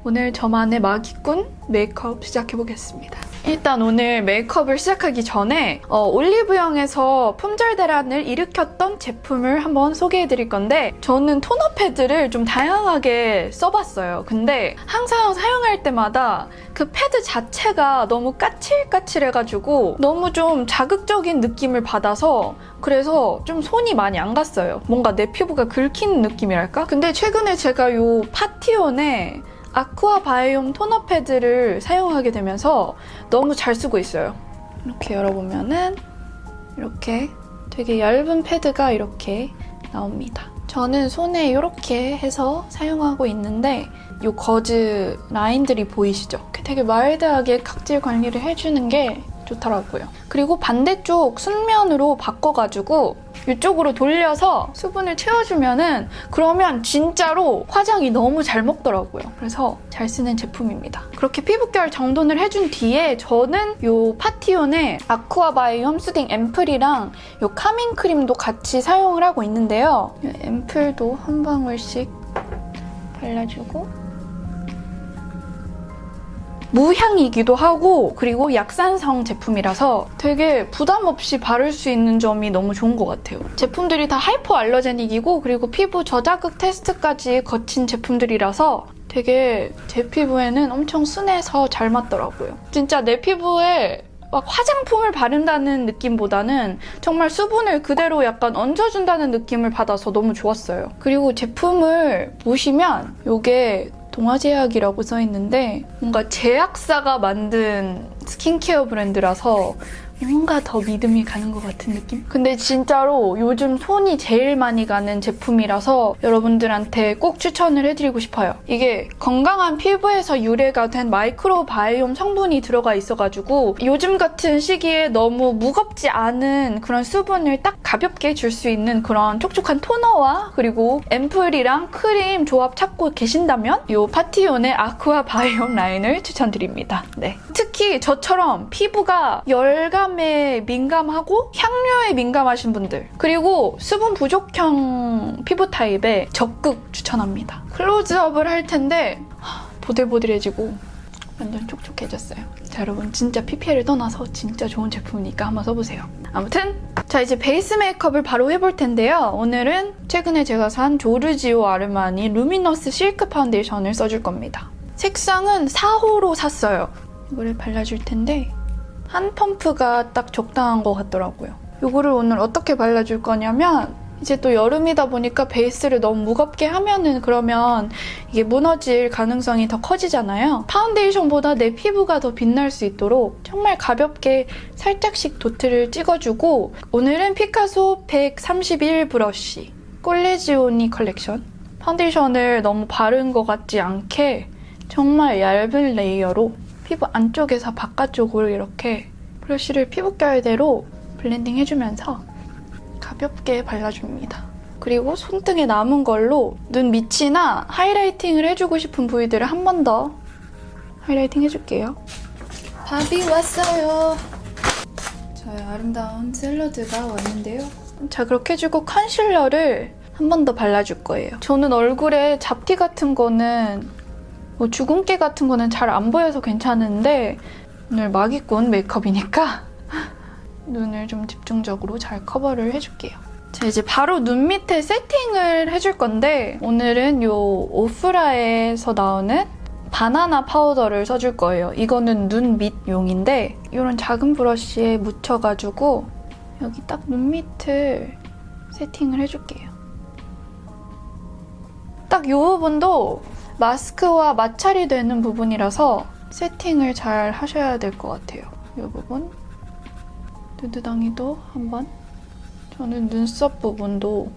오늘 저만의 마기꾼 메이크업 시작해보겠습니다. 일단 오늘 메이크업을 시작하기 전에 올리브영에서 품절 대란을 일으켰던 제품을 한번 소개해드릴 건데, 저는 토너 패드를 좀 다양하게 써봤어요. 근데 항상 사용할 때마다 그 패드 자체가 너무 까칠까칠해가지고 너무 좀 자극적인 느낌을 받아서, 그래서 좀 손이 많이 안 갔어요. 뭔가 내 피부가 긁히는 느낌이랄까? 근데 최근에 제가 요 파티온의 아쿠아 바이옴 토너 패드를 사용하게 되면서 너무 잘 쓰고 있어요. 이렇게 열어보면은 이렇게 되게 얇은 패드가 이렇게 나옵니다. 저는 손에 이렇게 해서 사용하고 있는데 이 거즈 라인들이 보이시죠? 되게 마일드하게 각질 관리를 해주는 게 좋더라고요. 그리고 반대쪽 순면으로 바꿔가지고 이쪽으로 돌려서 수분을 채워주면은, 그러면 진짜로 화장이 너무 잘 먹더라고요. 그래서 잘 쓰는 제품입니다. 그렇게 피부결 정돈을 해준 뒤에 저는 이 파티온의 아쿠아 바이옴 수딩 앰플이랑 이 카밍 크림도 같이 사용을 하고 있는데요. 이 앰플도 한 방울씩 발라주고, 무향이기도 하고 그리고 약산성 제품이라서 되게 부담 없이 바를 수 있는 점이 너무 좋은 것 같아요. 제품들이 다 하이포 알러제닉이고 그리고 피부 저자극 테스트까지 거친 제품들이라서 되게 제 피부에는 엄청 순해서 잘 맞더라고요. 진짜 내 피부에 막 화장품을 바른다는 느낌보다는 정말 수분을 그대로 약간 얹어준다는 느낌을 받아서 너무 좋았어요. 그리고 제품을 보시면 이게 동아제약이라고 써있는데 뭔가 제약사가 만든 스킨케어 브랜드라서 뭔가 더 믿음이 가는 것 같은 느낌? 근데 진짜로 요즘 손이 제일 많이 가는 제품이라서 여러분들한테 꼭 추천을 해드리고 싶어요. 이게 건강한 피부에서 유래가 된 마이크로바이옴 성분이 들어가 있어가지고 요즘 같은 시기에 너무 무겁지 않은 그런 수분을 딱 가볍게 줄 수 있는 그런 촉촉한 토너와 그리고 앰플이랑 크림 조합 찾고 계신다면 이 파티온의 아쿠아 바이옴 라인을 추천드립니다. 네. 특히 저처럼 피부가 열감 에 민감하고 향료에 민감하신 분들, 그리고 수분 부족형 피부 타입에 적극 추천합니다. 클로즈업을 할 텐데 보들보들해지고 완전 촉촉해졌어요. 자, 여러분 진짜 PPL을 떠나서 진짜 좋은 제품이니까 한번 써보세요. 아무튼 자, 이제 베이스 메이크업을 바로 해볼 텐데요. 오늘은 최근에 제가 산 조르지오 아르마니 루미너스 실크 파운데이션을 써줄 겁니다. 색상은 4호로 샀어요. 이거를 발라줄 텐데 한 펌프가 딱 적당한 것 같더라고요. 이거를 오늘 어떻게 발라줄 거냐면, 이제 또 여름이다 보니까 베이스를 너무 무겁게 하면은 그러면 이게 무너질 가능성이 더 커지잖아요. 파운데이션보다 내 피부가 더 빛날 수 있도록 정말 가볍게 살짝씩 도트를 찍어주고, 오늘은 피카소 131 브러쉬 꼴레지오니 컬렉션 파운데이션을 너무 바른 것 같지 않게 정말 얇은 레이어로 피부 안쪽에서 바깥쪽으로 이렇게 브러쉬를 피부결대로 블렌딩 해주면서 가볍게 발라줍니다. 그리고 손등에 남은 걸로 눈 밑이나 하이라이팅을 해주고 싶은 부위들을 한 번 더 하이라이팅 해줄게요. 밥이 왔어요. 저의 아름다운 샐러드가 왔는데요. 자, 그렇게 해주고 컨실러를 한 번 더 발라줄 거예요. 저는 얼굴에 잡티 같은 거는 주근깨 같은 거는 잘 안 보여서 괜찮은데 오늘 마기꾼 메이크업이니까 눈을 좀 집중적으로 잘 커버를 해줄게요. 자, 이제 바로 눈 밑에 세팅을 해줄 건데 오늘은 요 오프라에서 나오는 바나나 파우더를 써줄 거예요. 이거는 눈 밑용인데 이런 작은 브러쉬에 묻혀가지고 여기 딱 눈 밑을 세팅을 해줄게요. 딱 이 부분도 마스크와 마찰이 되는 부분이라서 세팅을 잘 하셔야 될 것 같아요. 이 부분 누드덩이도 한번, 저는 눈썹 부분도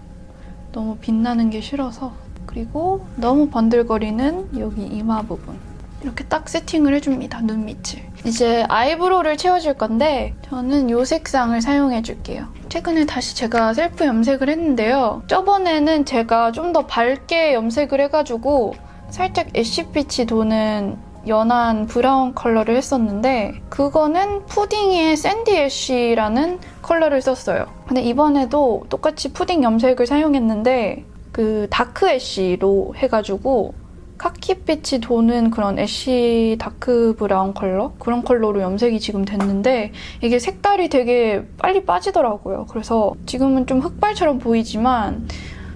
너무 빛나는 게 싫어서, 그리고 너무 번들거리는 여기 이마 부분 이렇게 딱 세팅을 해줍니다. 눈 밑을. 이제 아이브로우를 채워줄 건데 저는 이 색상을 사용해줄게요. 최근에 다시 제가 셀프 염색을 했는데요. 저번에는 제가 좀 더 밝게 염색을 해가지고 살짝 애쉬빛이 도는 연한 브라운 컬러를 했었는데 그거는 푸딩의 샌디 애쉬라는 컬러를 썼어요. 근데 이번에도 똑같이 푸딩 염색을 사용했는데 그 다크 애쉬로 해가지고 카키빛이 도는 그런 애쉬 다크 브라운 컬러? 그런 컬러로 염색이 지금 됐는데 이게 색깔이 되게 빨리 빠지더라고요. 그래서 지금은 좀 흑발처럼 보이지만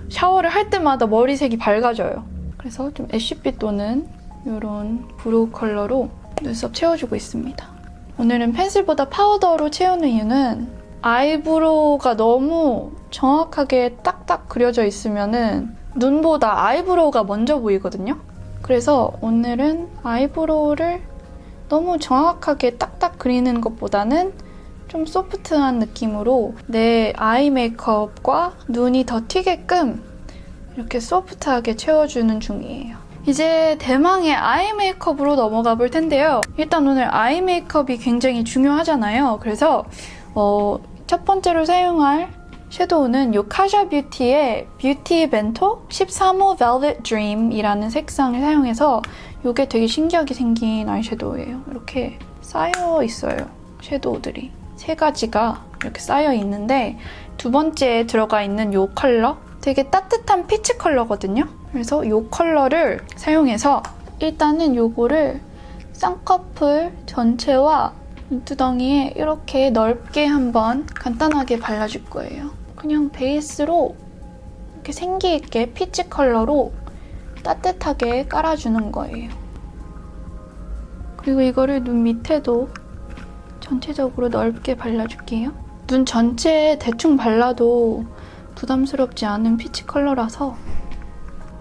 샤워를 할 때마다 머리색이 밝아져요. 그래서 좀 애쉬빛 도는 이런 브로우 컬러로 눈썹 채워주고 있습니다. 오늘은 펜슬보다 파우더로 채우는 이유는 아이브로우가 너무 정확하게 딱딱 그려져 있으면은 눈보다 아이브로우가 먼저 보이거든요. 그래서 오늘은 아이브로우를 너무 정확하게 딱딱 그리는 것보다는 좀 소프트한 느낌으로 내 아이 메이크업과 눈이 더 튀게끔 이렇게 소프트하게 채워주는 중이에요. 이제 대망의 아이 메이크업으로 넘어가 볼 텐데요. 일단 오늘 아이 메이크업이 굉장히 중요하잖아요. 그래서 첫 번째로 사용할 섀도우는 이 카샤 뷰티의 뷰티 벤토 13호 Velvet Dream이라는 색상을 사용해서 이게 되게 신기하게 생긴 아이섀도우예요. 이렇게 쌓여 있어요. 섀도우들이. 세 가지가 이렇게 쌓여 있는데 두 번째에 들어가 있는 이 컬러 되게 따뜻한 피치 컬러거든요. 그래서 이 컬러를 사용해서 일단은 이거를 쌍꺼풀 전체와 눈두덩이에 이렇게 넓게 한번 간단하게 발라줄 거예요. 그냥 베이스로 이렇게 생기 있게 피치 컬러로 따뜻하게 깔아주는 거예요. 그리고 이거를 눈 밑에도 전체적으로 넓게 발라줄게요. 눈 전체에 대충 발라도 부담스럽지 않은 피치 컬러라서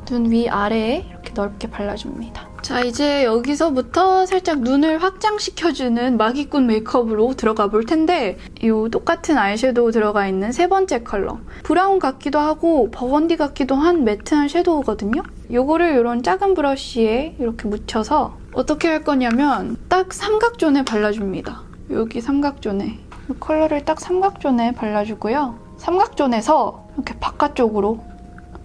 눈 위아래에 이렇게 넓게 발라줍니다. 자, 이제 여기서부터 살짝 눈을 확장시켜주는 마기꾼 메이크업으로 들어가 볼 텐데 이 똑같은 아이섀도우 들어가 있는 세 번째 컬러 브라운 같기도 하고 버건디 같기도 한 매트한 섀도우거든요. 이거를 이런 작은 브러쉬에 이렇게 묻혀서 어떻게 할 거냐면 딱 삼각존에 발라줍니다. 여기 삼각존에 이 컬러를 딱 삼각존에 발라주고요. 삼각존에서 이렇게 바깥쪽으로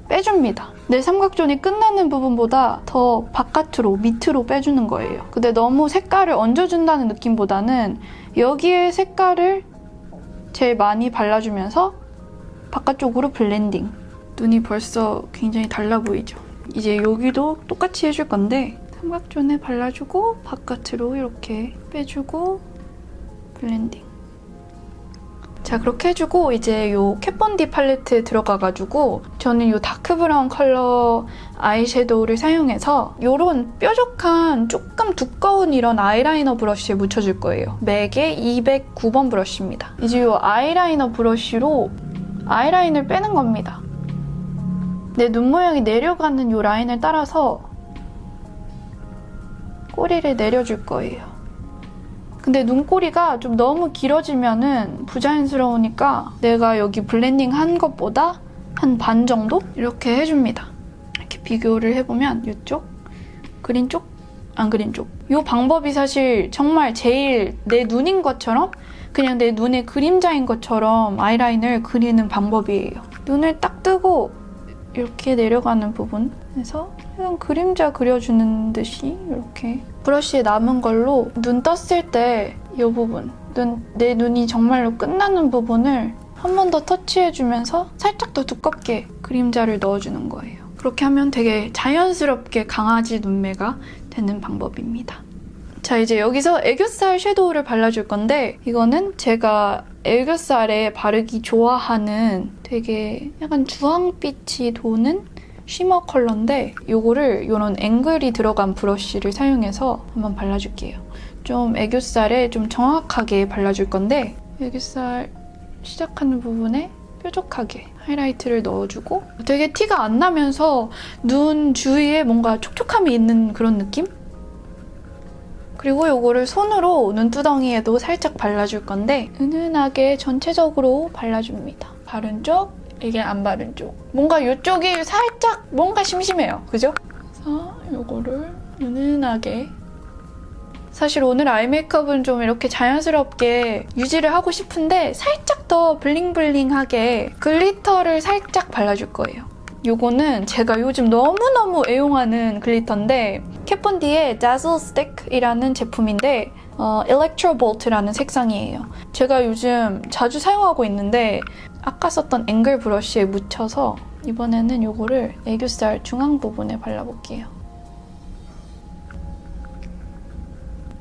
빼줍니다. 내 삼각존이 끝나는 부분보다 더 바깥으로, 밑으로 빼주는 거예요. 근데 너무 색깔을 얹어준다는 느낌보다는 여기에 색깔을 제일 많이 발라주면서 바깥쪽으로 블렌딩. 눈이 벌써 굉장히 달라 보이죠? 이제 여기도 똑같이 해줄 건데 삼각존에 발라주고 바깥으로 이렇게 빼주고 블렌딩. 자, 그렇게 해주고 이제 요 캣본디 팔레트에 들어가가지고 저는 요 다크 브라운 컬러 아이섀도우를 사용해서 요런 뾰족한 조금 두꺼운 이런 아이라이너 브러쉬에 묻혀줄 거예요. 맥의 209번 브러쉬입니다. 이제 요 아이라이너 브러쉬로 아이라인을 빼는 겁니다. 내 눈 모양이 내려가는 요 라인을 따라서 꼬리를 내려줄 거예요. 근데 눈꼬리가 좀 너무 길어지면은 부자연스러우니까 내가 여기 블렌딩 한 것보다 한 반 정도 이렇게 해줍니다. 이렇게 비교를 해보면 이쪽, 그린 쪽, 안 그린 쪽. 이 방법이 사실 정말 제일 내 눈인 것처럼 그냥 내 눈의 그림자인 것처럼 아이라인을 그리는 방법이에요. 눈을 딱 뜨고 이렇게 내려가는 부분에서 그냥 그림자 그려주는 듯이 이렇게 브러쉬에 남은 걸로 눈 떴을 때 이 부분, 내 눈이 정말로 끝나는 부분을 한 번 더 터치해주면서 살짝 더 두껍게 그림자를 넣어주는 거예요. 그렇게 하면 되게 자연스럽게 강아지 눈매가 되는 방법입니다. 자, 이제 여기서 애교살 섀도우를 발라줄 건데 이거는 제가 애교살에 바르기 좋아하는 되게 약간 주황빛이 도는 쉬머 컬러인데 이거를 이런 앵글이 들어간 브러쉬를 사용해서 한번 발라줄게요. 좀 애교살에 좀 정확하게 발라줄 건데 애교살 시작하는 부분에 뾰족하게 하이라이트를 넣어주고 되게 티가 안 나면서 눈 주위에 뭔가 촉촉함이 있는 그런 느낌? 그리고 이거를 손으로 눈두덩이에도 살짝 발라줄 건데 은은하게 전체적으로 발라줍니다. 바른 쪽, 이게 안 바른 쪽. 뭔가 이쪽이 살짝 뭔가 심심해요. 그죠? 그래서 이거를 은은하게 사실 오늘 아이 메이크업은 좀 이렇게 자연스럽게 유지를 하고 싶은데 살짝 더 블링블링하게 글리터를 살짝 발라줄 거예요. 요거는 제가 요즘 너무너무 애용하는 글리터인데 캣본디의 Dazzle Stick이라는 제품인데 Electro Bolt라는 색상이에요. 제가 요즘 자주 사용하고 있는데 아까 썼던 앵글 브러쉬에 묻혀서 이번에는 요거를 애교살 중앙 부분에 발라볼게요.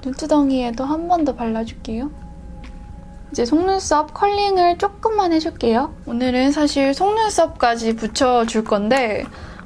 눈두덩이에도 한 번 더 발라줄게요. 이제 속눈썹 컬링을 조금만 해줄게요. 오늘은 사실 속눈썹까지 붙여줄 건데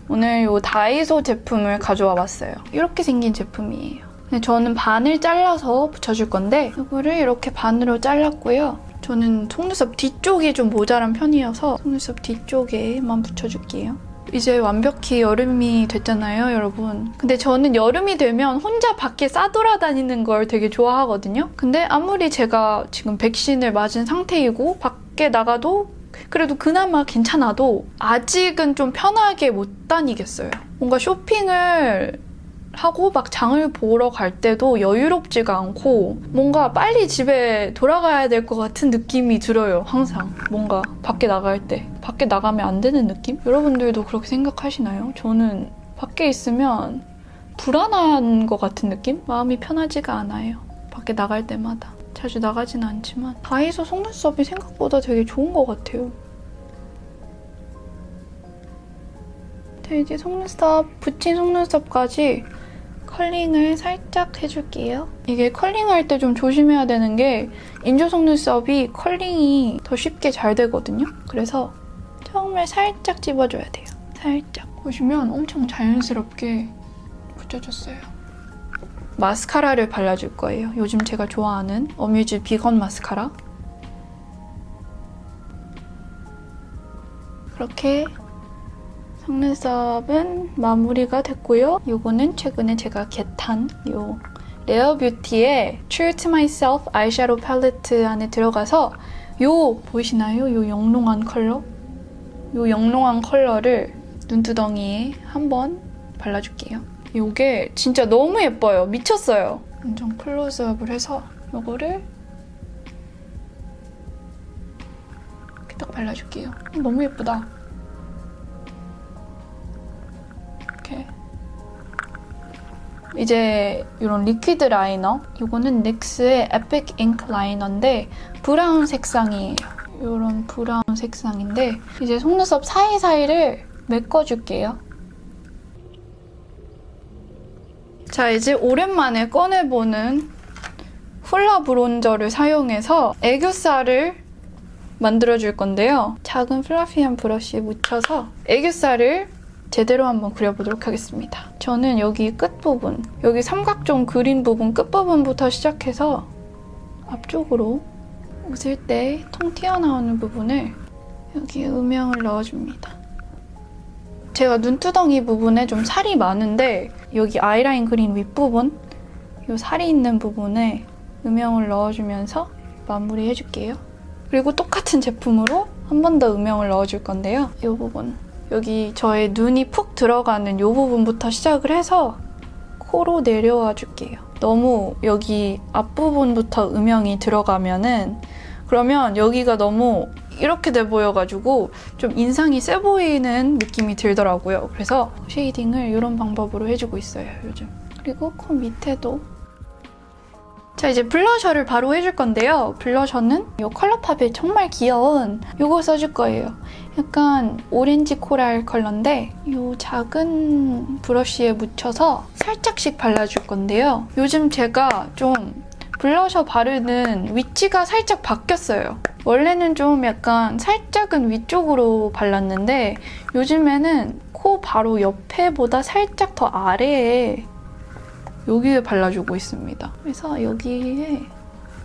오늘 이 다이소 제품을 가져와 봤어요. 이렇게 생긴 제품이에요. 근데 저는 반을 잘라서 붙여줄 건데 이거를 이렇게 반으로 잘랐고요. 저는 속눈썹 뒤쪽이 좀 모자란 편이어서 속눈썹 뒤쪽에만 붙여줄게요. 이제 완벽히 여름이 됐잖아요, 여러분. 근데 저는 여름이 되면 혼자 밖에 싸돌아다니는 걸 되게 좋아하거든요. 근데 아무리 제가 지금 백신을 맞은 상태이고 밖에 나가도 그래도 그나마 괜찮아도 아직은 좀 편하게 못 다니겠어요. 뭔가 쇼핑을 하고 막 장을 보러 갈 때도 여유롭지가 않고 뭔가 빨리 집에 돌아가야 될 것 같은 느낌이 들어요. 항상 뭔가 밖에 나갈 때 밖에 나가면 안 되는 느낌? 여러분들도 그렇게 생각하시나요? 저는 밖에 있으면 불안한 것 같은 느낌? 마음이 편하지가 않아요. 밖에 나갈 때마다. 자주 나가진 않지만 다이소 속눈썹이 생각보다 되게 좋은 것 같아요. 자, 이제 속눈썹, 붙인 속눈썹까지 컬링을 살짝 해줄게요. 이게 컬링할 때 좀 조심해야 되는 게 인조 속눈썹이 컬링이 더 쉽게 잘 되거든요. 그래서 정말 살짝 집어줘야 돼요. 살짝. 보시면 엄청 자연스럽게 붙여줬어요. 마스카라를 발라줄 거예요. 요즘 제가 좋아하는 어뮤즈 비건 마스카라. 그렇게 속눈썹은 마무리가 됐고요. 이거는 최근에 제가 겟한 요 레어뷰티의 True to Myself 아이섀도우 팔레트 안에 들어가서 요 보이시나요? 요 영롱한 컬러? 요 영롱한 컬러를 눈두덩이에 한번 발라줄게요. 요게 진짜 너무 예뻐요. 미쳤어요. 완전 클로즈업을 해서 요거를 이렇게 딱 발라줄게요. 너무 예쁘다. 이렇게. 이제 이런 리퀴드 라이너. 이거는 닉스의 에픽 잉크 라이너인데 브라운 색상이에요. 이런 브라운 색상인데 이제 속눈썹 사이사이를 메꿔줄게요. 자, 이제 오랜만에 꺼내보는 훌라 브론저를 사용해서 애교살을 만들어줄 건데요. 작은 플러피한 브러쉬에 묻혀서 애교살을 제대로 한번 그려보도록 하겠습니다. 저는 여기 끝부분, 여기 삼각존 그린 부분 끝부분부터 시작해서 앞쪽으로 웃을 때 통 튀어나오는 부분을 여기 음영을 넣어줍니다. 제가 눈두덩이 부분에 좀 살이 많은데 여기 아이라인 그린 윗부분, 이 살이 있는 부분에 음영을 넣어주면서 마무리해줄게요. 그리고 똑같은 제품으로 한 번 더 음영을 넣어줄 건데요. 이 부분, 여기 저의 눈이 푹 들어가는 이 부분부터 시작을 해서 코로 내려와 줄게요. 너무 여기 앞부분부터 음영이 들어가면은 그러면 여기가 너무 이렇게 돼 보여가지고 좀 인상이 세 보이는 느낌이 들더라고요. 그래서 쉐이딩을 이런 방법으로 해주고 있어요, 요즘. 그리고 코 밑에도. 자, 이제 블러셔를 바로 해줄 건데요. 블러셔는 이 컬러팝의 정말 귀여운 이거 써줄 거예요. 약간 오렌지 코랄 컬러인데 이 작은 브러쉬에 묻혀서 살짝씩 발라줄 건데요. 요즘 제가 좀 블러셔 바르는 위치가 살짝 바뀌었어요. 원래는 좀 약간 살짝은 위쪽으로 발랐는데 요즘에는 코 바로 옆에보다 살짝 더 아래에 여기에 발라주고 있습니다. 그래서 여기에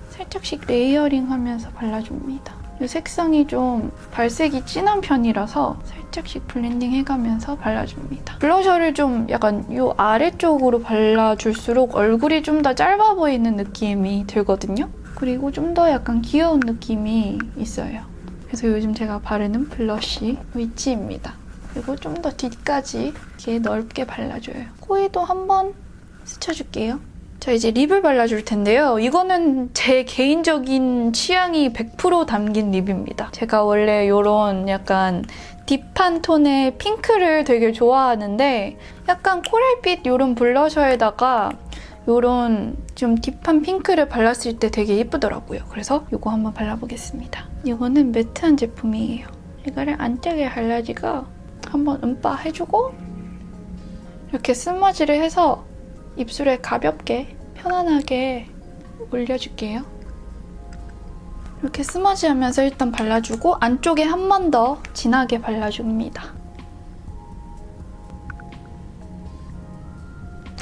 살짝씩 레이어링하면서 발라줍니다. 이 색상이 좀 발색이 진한 편이라서 살짝씩 블렌딩 해가면서 발라줍니다. 블러셔를 좀 약간 이 아래쪽으로 발라줄수록 얼굴이 좀 더 짧아 보이는 느낌이 들거든요. 그리고 좀 더 약간 귀여운 느낌이 있어요. 그래서 요즘 제가 바르는 블러쉬 위치입니다. 그리고 좀 더 뒤까지 이렇게 넓게 발라줘요. 코에도 한번 스쳐줄게요. 자, 이제 립을 발라줄 텐데요. 이거는 제 개인적인 취향이 100% 담긴 립입니다. 제가 원래 이런 약간 딥한 톤의 핑크를 되게 좋아하는데 약간 코랄빛 이런 블러셔에다가 이런 좀 딥한 핑크를 발랐을 때 되게 예쁘더라고요. 그래서 이거 한번 발라보겠습니다. 이거는 매트한 제품이에요. 이거를 안짝에 발라지고 한번 음빠 해주고 이렇게 스머지를 해서 입술에 가볍게 편안하게 올려줄게요. 이렇게 스머지하면서 일단 발라주고 안쪽에 한 번 더 진하게 발라줍니다.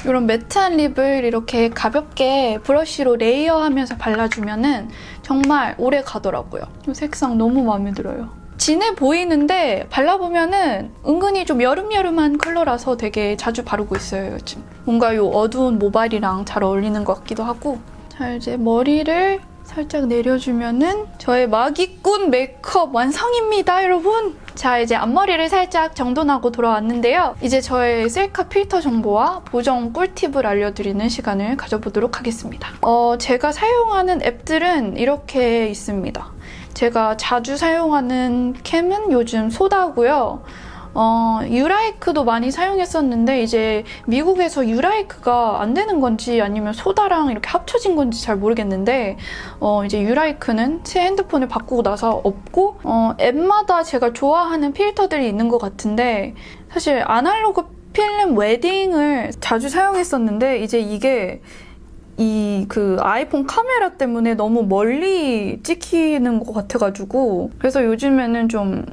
이런 매트한 립을 이렇게 가볍게 브러쉬로 레이어하면서 발라주면은 정말 오래 가더라고요. 이 색상 너무 마음에 들어요. 진해 보이는데 발라보면은 은근히 좀 여름여름한 컬러라서 되게 자주 바르고 있어요, 요즘. 뭔가 이 어두운 모발이랑 잘 어울리는 것 같기도 하고. 자, 이제 머리를 살짝 내려주면은 저의 마기꾼 메이크업 완성입니다, 여러분! 자, 이제 앞머리를 살짝 정돈하고 돌아왔는데요. 이제 저의 셀카 필터 정보와 보정 꿀팁을 알려드리는 시간을 가져보도록 하겠습니다. 제가 사용하는 앱들은 이렇게 있습니다. 제가 자주 사용하는 캠은 요즘 소다고요. 유라이크도 많이 사용했었는데 이제 미국에서 유라이크가 안 되는 건지 아니면 소다랑 이렇게 합쳐진 건지 잘 모르겠는데 이제 유라이크는 새 핸드폰을 바꾸고 나서 없고 앱마다 제가 좋아하는 필터들이 있는 것 같은데 사실 아날로그 필름 웨딩을 자주 사용했었는데 이제 이게 그 아이폰 카메라 때문에 너무 멀리 찍히는 것 같아가지고 그래서 요즘에는 좀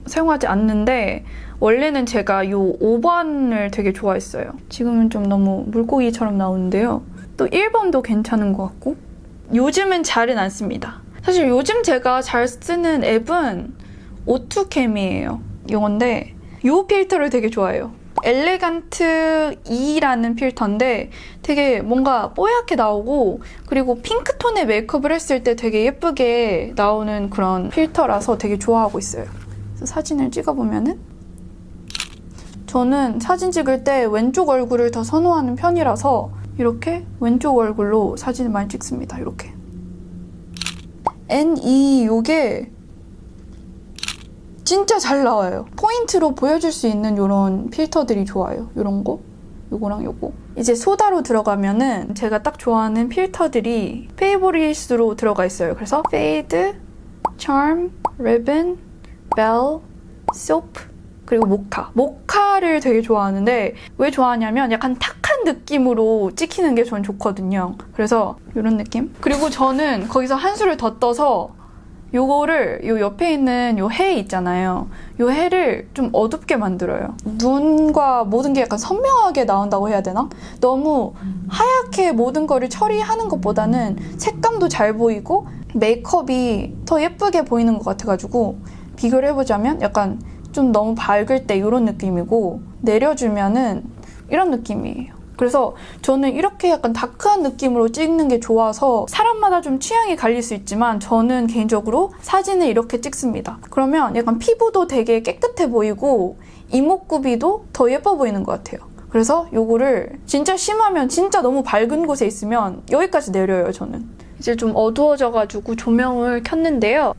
사용하지 않는데 원래는 제가 이 5번을 되게 좋아했어요. 지금은 좀 너무 물고기처럼 나오는데요. 또 1번도 괜찮은 것 같고 요즘은 잘은 안 씁니다. 사실 요즘 제가 잘 쓰는 앱은 오투캠이에요. 이건데 이 필터를 되게 좋아해요. 엘레간트 E라는 필터인데 되게 뭔가 뽀얗게 나오고 그리고 핑크톤의 메이크업을 했을 때 되게 예쁘게 나오는 그런 필터라서 되게 좋아하고 있어요. 사진을 찍어보면은 저는 사진 찍을 때 왼쪽 얼굴을 더 선호하는 편이라서 이렇게 왼쪽 얼굴로 사진을 많이 찍습니다. 이렇게 NE 요게 진짜 잘 나와요. 포인트로 보여줄 수 있는 이런 필터들이 좋아요. 이런 거, 요거랑 요거. 이제 소다로 들어가면은 제가 딱 좋아하는 필터들이 페이보릿으로 들어가 있어요. 그래서 페이드, charm, ribbon, 벨, 소프, 그리고 모카. 모카를 되게 좋아하는데 왜 좋아하냐면 약간 탁한 느낌으로 찍히는 게 전 좋거든요. 그래서 이런 느낌? 그리고 저는 거기서 한 수를 더 떠서 요거를 요 옆에 있는 요 해 있잖아요. 요 해를 좀 어둡게 만들어요. 눈과 모든 게 약간 선명하게 나온다고 해야 되나? 너무 하얗게 모든 거를 처리하는 것보다는 색감도 잘 보이고 메이크업이 더 예쁘게 보이는 것 같아가지고 비교를 해보자면 약간 좀 너무 밝을 때 이런 느낌이고 내려주면은 이런 느낌이에요. 그래서 저는 이렇게 약간 다크한 느낌으로 찍는 게 좋아서 사람마다 좀 취향이 갈릴 수 있지만 저는 개인적으로 사진을 이렇게 찍습니다. 그러면 약간 피부도 되게 깨끗해 보이고 이목구비도 더 예뻐 보이는 것 같아요. 그래서 요거를 진짜 심하면 진짜 너무 밝은 곳에 있으면 여기까지 내려요, 저는. 이제 좀 어두워져가지고 조명을 켰는데요.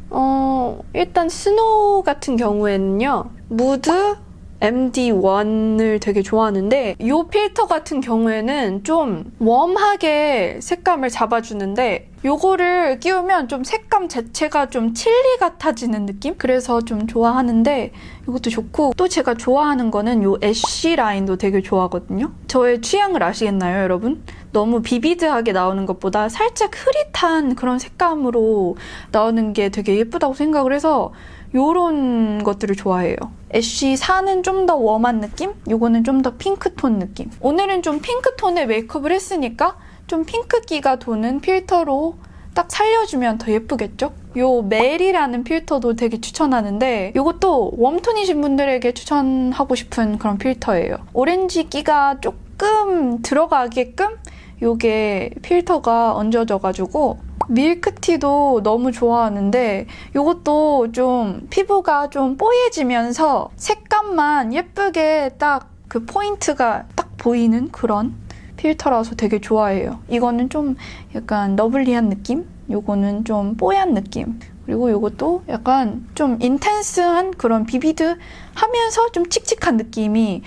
일단 스노우 같은 경우에는요. 무드 MD1을 되게 좋아하는데 이 필터 같은 경우에는 좀 웜하게 색감을 잡아주는데 요거를 끼우면 좀 색감 자체가 좀 칠리 같아지는 느낌? 그래서 좀 좋아하는데 이것도 좋고 또 제가 좋아하는 거는 요 애쉬 라인도 되게 좋아하거든요. 저의 취향을 아시겠나요, 여러분? 너무 비비드하게 나오는 것보다 살짝 흐릿한 그런 색감으로 나오는 게 되게 예쁘다고 생각을 해서 요런 것들을 좋아해요. 애쉬 4는 좀 더 웜한 느낌? 요거는 좀 더 핑크톤 느낌. 오늘은 좀 핑크톤의 메이크업을 했으니까 좀 핑크기가 도는 필터로 딱 살려주면 더 예쁘겠죠? 요 멜이라는 필터도 되게 추천하는데 요것도 웜톤이신 분들에게 추천하고 싶은 그런 필터예요. 오렌지기가 조금 들어가게끔 요게 필터가 얹어져가지고 밀크티도 너무 좋아하는데 이것도 좀 피부가 좀 뽀얘지면서 색감만 예쁘게 딱 그 포인트가 딱 보이는 그런 필터라서 되게 좋아해요. 이거는 좀 약간 러블리한 느낌? 요거는 좀 뽀얀 느낌. 그리고 이것도 약간 좀 인텐스한 그런 비비드 하면서 좀 칙칙한 느낌이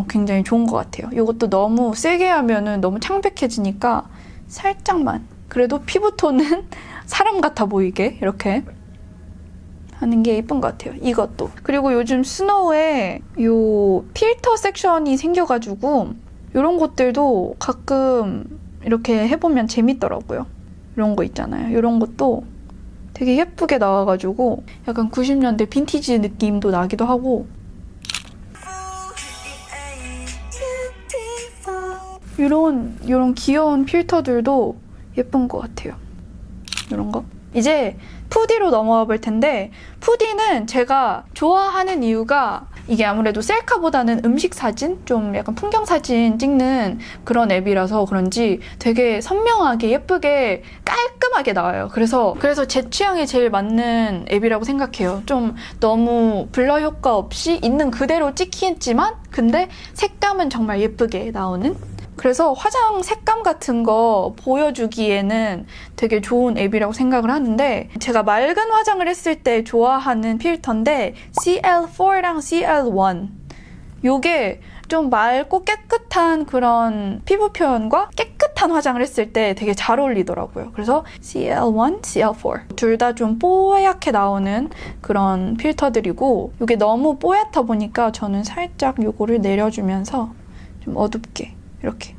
굉장히 좋은 것 같아요. 이것도 너무 세게 하면은 너무 창백해지니까 살짝만. 그래도 피부톤은 사람 같아 보이게 이렇게 하는 게 예쁜 것 같아요. 이것도. 그리고 요즘 스노우에 요 필터 섹션이 생겨가지고 이런 것들도 가끔 이렇게 해보면 재밌더라고요. 이런 거 있잖아요. 이런 것도 되게 예쁘게 나와가지고 약간 90년대 빈티지 느낌도 나기도 하고 이런 귀여운 필터들도 예쁜 것 같아요. 이런 거. 이제 푸디로 넘어가 볼 텐데 푸디는 제가 좋아하는 이유가 이게 아무래도 셀카보다는 음식 사진, 좀 약간 풍경 사진 찍는 그런 앱이라서 그런지 되게 선명하게 예쁘게 깔끔하게 나와요. 그래서 제 취향에 제일 맞는 앱이라고 생각해요. 좀 너무 블러 효과 없이 있는 그대로 찍히지만 근데 색감은 정말 예쁘게 나오는? 그래서 화장 색감 같은 거 보여주기에는 되게 좋은 앱이라고 생각을 하는데 제가 맑은 화장을 했을 때 좋아하는 필터인데 CL4랑 CL1 요게 좀 맑고 깨끗한 그런 피부 표현과 깨끗한 화장을 했을 때 되게 잘 어울리더라고요. 그래서 CL1, CL4 둘 다 좀 뽀얗게 나오는 그런 필터들이고 이게 너무 뽀얗다 보니까 저는 살짝 요거를 내려주면서 좀 어둡게 이렇게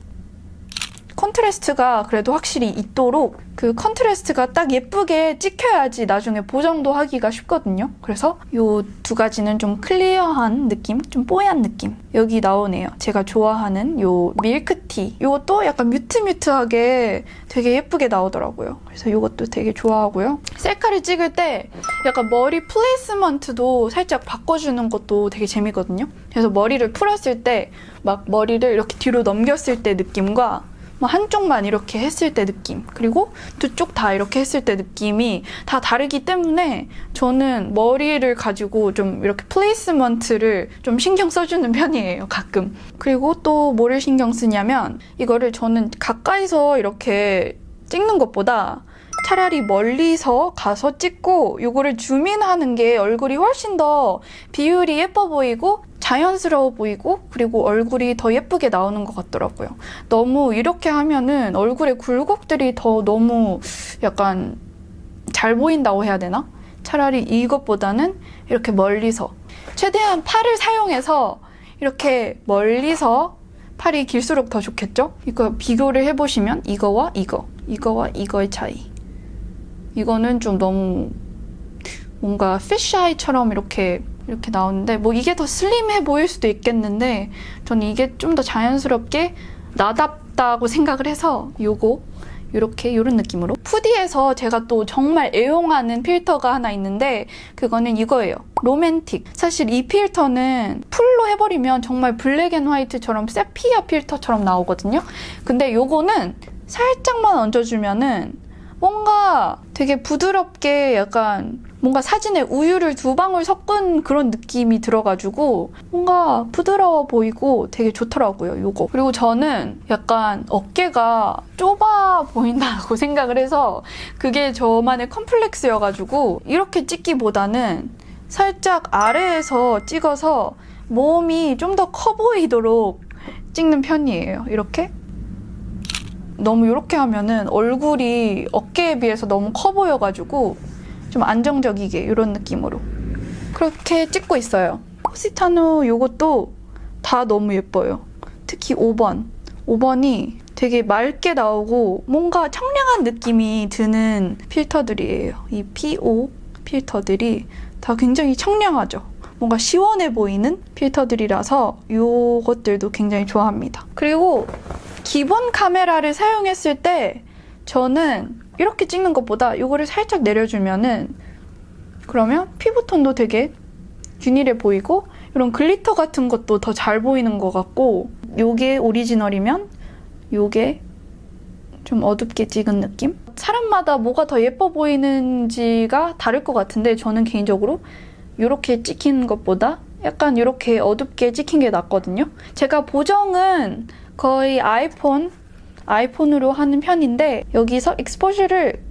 컨트라스트가 그래도 확실히 있도록 그 컨트라스트가 딱 예쁘게 찍혀야지 나중에 보정도 하기가 쉽거든요. 그래서 이 두 가지는 좀 클리어한 느낌, 좀 뽀얀 느낌 여기 나오네요. 제가 좋아하는 요 밀크티 이것도 약간 뮤트뮤트하게 되게 예쁘게 나오더라고요. 그래서 이것도 되게 좋아하고요. 셀카를 찍을 때 약간 머리 플레이스먼트도 살짝 바꿔주는 것도 되게 재미거든요. 그래서 머리를 풀었을 때 막 머리를 이렇게 뒤로 넘겼을 때 느낌과 한쪽만 이렇게 했을 때 느낌 그리고 두 쪽 다 이렇게 했을 때 느낌이 다 다르기 때문에 저는 머리를 가지고 좀 이렇게 플레이스먼트를 좀 신경 써주는 편이에요 가끔. 그리고 또 뭐를 신경 쓰냐면 이거를 저는 가까이서 이렇게 찍는 것보다 차라리 멀리서 가서 찍고 이거를 줌인하는 게 얼굴이 훨씬 더 비율이 예뻐 보이고 자연스러워 보이고 그리고 얼굴이 더 예쁘게 나오는 것 같더라고요. 너무 이렇게 하면은 얼굴에 굴곡들이 더 너무 약간 잘 보인다고 해야 되나? 차라리 이것보다는 이렇게 멀리서 최대한 팔을 사용해서 이렇게 멀리서 팔이 길수록 더 좋겠죠? 이거 비교를 해보시면 이거와 이거와 이거의 차이. 이거는 좀 너무 뭔가 피쉬아이처럼 이렇게 나오는데 뭐 이게 더 슬림해 보일 수도 있겠는데 저는 이게 좀 더 자연스럽게 나답다고 생각을 해서 이렇게 이런 느낌으로 푸디에서 제가 또 정말 애용하는 필터가 하나 있는데 그거는 이거예요. 로맨틱. 사실 이 필터는 풀로 해버리면 정말 블랙 앤 화이트처럼 세피아 필터처럼 나오거든요. 근데 요거는 살짝만 얹어주면은 뭔가 되게 부드럽게 약간 뭔가 사진에 우유를 2방울 섞은 그런 느낌이 들어가지고 뭔가 부드러워 보이고 되게 좋더라고요, 요거. 그리고 저는 약간 어깨가 좁아 보인다고 생각을 해서 그게 저만의 컴플렉스여가지고 이렇게 찍기보다는 살짝 아래에서 찍어서 몸이 좀 더 커 보이도록 찍는 편이에요, 이렇게. 너무 이렇게 하면은 얼굴이 어깨에 비해서 너무 커 보여가지고 좀 안정적이게 이런 느낌으로 그렇게 찍고 있어요. 포시타노 요것도 다 너무 예뻐요. 특히 5번이 되게 맑게 나오고 뭔가 청량한 느낌이 드는 필터들이에요. 이 P5 필터들이 다 굉장히 청량하죠. 뭔가 시원해 보이는 필터들이라서 요것들도 굉장히 좋아합니다. 그리고 기본 카메라를 사용했을 때 저는 이렇게 찍는 것보다 이거를 살짝 내려주면은 그러면 피부톤도 되게 균일해 보이고 이런 글리터 같은 것도 더 잘 보이는 것 같고 요게 오리지널이면 요게 좀 어둡게 찍은 느낌? 사람마다 뭐가 더 예뻐 보이는지가 다를 것 같은데 저는 개인적으로 이렇게 찍힌 것보다 약간 이렇게 어둡게 찍힌 게 낫거든요. 제가 보정은 거의 아이폰으로 하는 편인데 여기서 익스포저를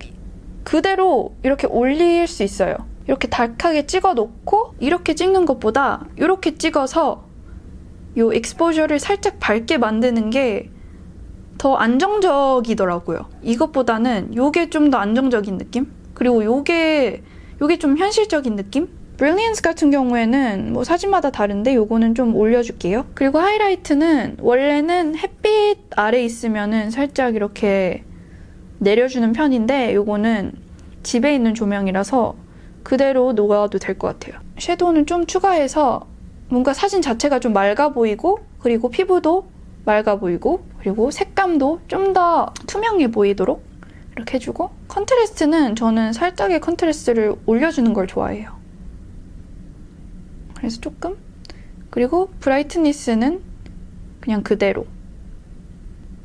그대로 이렇게 올릴 수 있어요. 이렇게 달크하게 찍어 놓고 이렇게 찍는 것보다 이렇게 찍어서 이 익스포저를 살짝 밝게 만드는 게 더 안정적이더라고요. 이것보다는 이게 좀 더 안정적인 느낌? 그리고 이게 좀 현실적인 느낌? 브릴리언스 같은 경우에는 뭐 사진마다 다른데 요거는 좀 올려줄게요. 그리고 하이라이트는 원래는 햇빛 아래 있으면은 살짝 이렇게 내려주는 편인데 요거는 집에 있는 조명이라서 그대로 녹아도 될 것 같아요. 섀도우는 좀 추가해서 뭔가 사진 자체가 좀 맑아 보이고 그리고 피부도 맑아 보이고 그리고 색감도 좀 더 투명해 보이도록 이렇게 해주고 컨트라스트는 저는 살짝의 컨트라스트를 올려주는 걸 좋아해요. 그래서 조금 그리고 브라이트니스는 그냥 그대로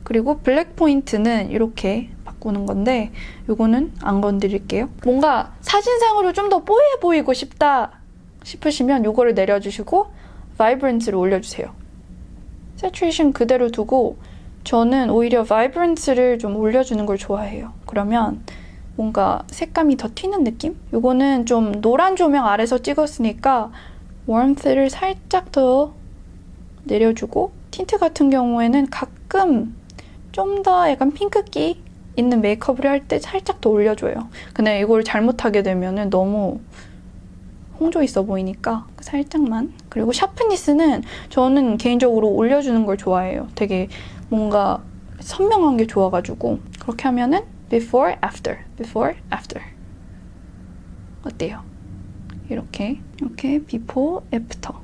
그리고 블랙 포인트는 이렇게 바꾸는 건데 이거는 안 건드릴게요. 뭔가 사진상으로 좀 더 뽀해 보이고 싶다 싶으시면 이거를 내려주시고 바이브런스를 올려주세요. 세츄레이션 그대로 두고 저는 오히려 바이브런스를 좀 올려주는 걸 좋아해요. 그러면 뭔가 색감이 더 튀는 느낌? 이거는 좀 노란 조명 아래서 찍었으니까 웜스를 살짝 더 내려주고 틴트 같은 경우에는 가끔 좀 더 약간 핑크기 있는 메이크업을 할 때 살짝 더 올려줘요. 근데 이걸 잘못하게 되면 너무 홍조 있어 보이니까 살짝만. 그리고 샤프니스는 저는 개인적으로 올려주는 걸 좋아해요. 되게 뭔가 선명한 게 좋아가지고 그렇게 하면은 before, after, before, after 어때요? 이렇게 before, after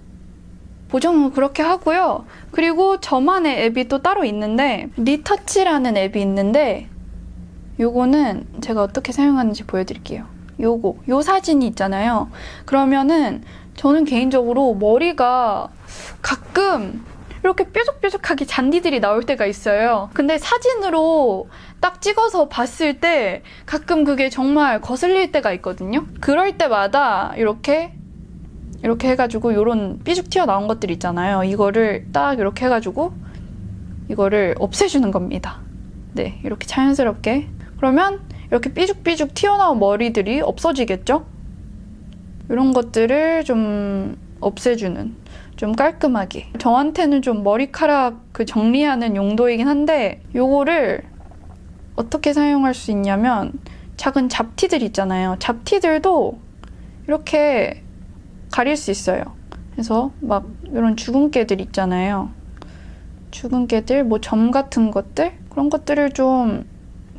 보정은 그렇게 하고요. 그리고 저만의 앱이 또 따로 있는데 리터치라는 앱이 있는데 요거는 제가 어떻게 사용하는지 보여드릴게요. 요 사진이 있잖아요. 그러면은 저는 개인적으로 머리가 가끔 이렇게 뾰족뾰족하게 잔디들이 나올 때가 있어요. 근데 사진으로 딱 찍어서 봤을 때 가끔 그게 정말 거슬릴 때가 있거든요. 그럴 때마다 이렇게 해가지고 이런 삐죽 튀어나온 것들 있잖아요. 이거를 딱 이렇게 해가지고 이거를 없애주는 겁니다. 네, 이렇게 자연스럽게. 그러면 이렇게 삐죽삐죽 튀어나온 머리들이 없어지겠죠? 이런 것들을 좀 없애주는, 좀 깔끔하게. 저한테는 좀 머리카락 그 정리하는 용도이긴 한데 요거를 어떻게 사용할 수 있냐면 작은 잡티들 있잖아요. 잡티들도 이렇게 가릴 수 있어요. 그래서 막 이런 주근깨들 있잖아요. 주근깨들, 뭐 점 같은 것들 그런 것들을 좀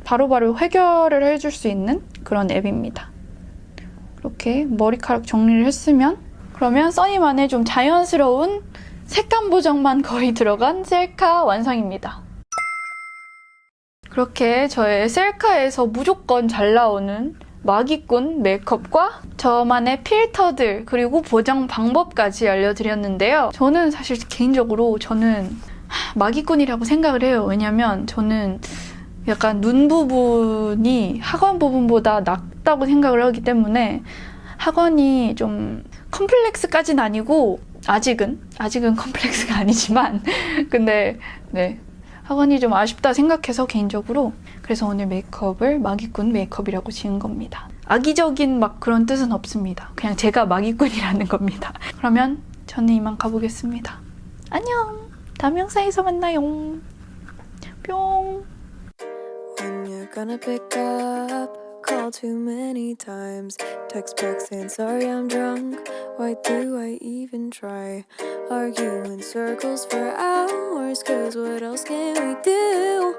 바로바로 해결을 해줄 수 있는 그런 앱입니다. 이렇게 머리카락 정리를 했으면 그러면 써니만의 좀 자연스러운 색감 보정만 거의 들어간 셀카 완성입니다. 그렇게 저의 셀카에서 무조건 잘 나오는 마기꾼 메이크업과 저만의 필터들 그리고 보정 방법까지 알려드렸는데요. 저는 사실 개인적으로 마기꾼이라고 생각을 해요. 왜냐면 저는 약간 눈 부분이 학원 부분보다 낫다고 생각을 하기 때문에 학원이 좀 컴플렉스까지는 아니고 아직은 컴플렉스가 아니지만 근데 네 학원이 좀 아쉽다 생각해서 개인적으로 그래서 오늘 메이크업을 마기꾼 메이크업이라고 지은 겁니다. 악의적인 막 그런 뜻은 없습니다. 그냥 제가 마기꾼이라는 겁니다. 그러면 저는 이만 가보겠습니다. 안녕! 다음 영상에서 만나요. 뿅! When you're gonna pick up, call too many times, text back saying sorry I'm drunk, why do I even try, argue in circles for hours, cause what else can we do?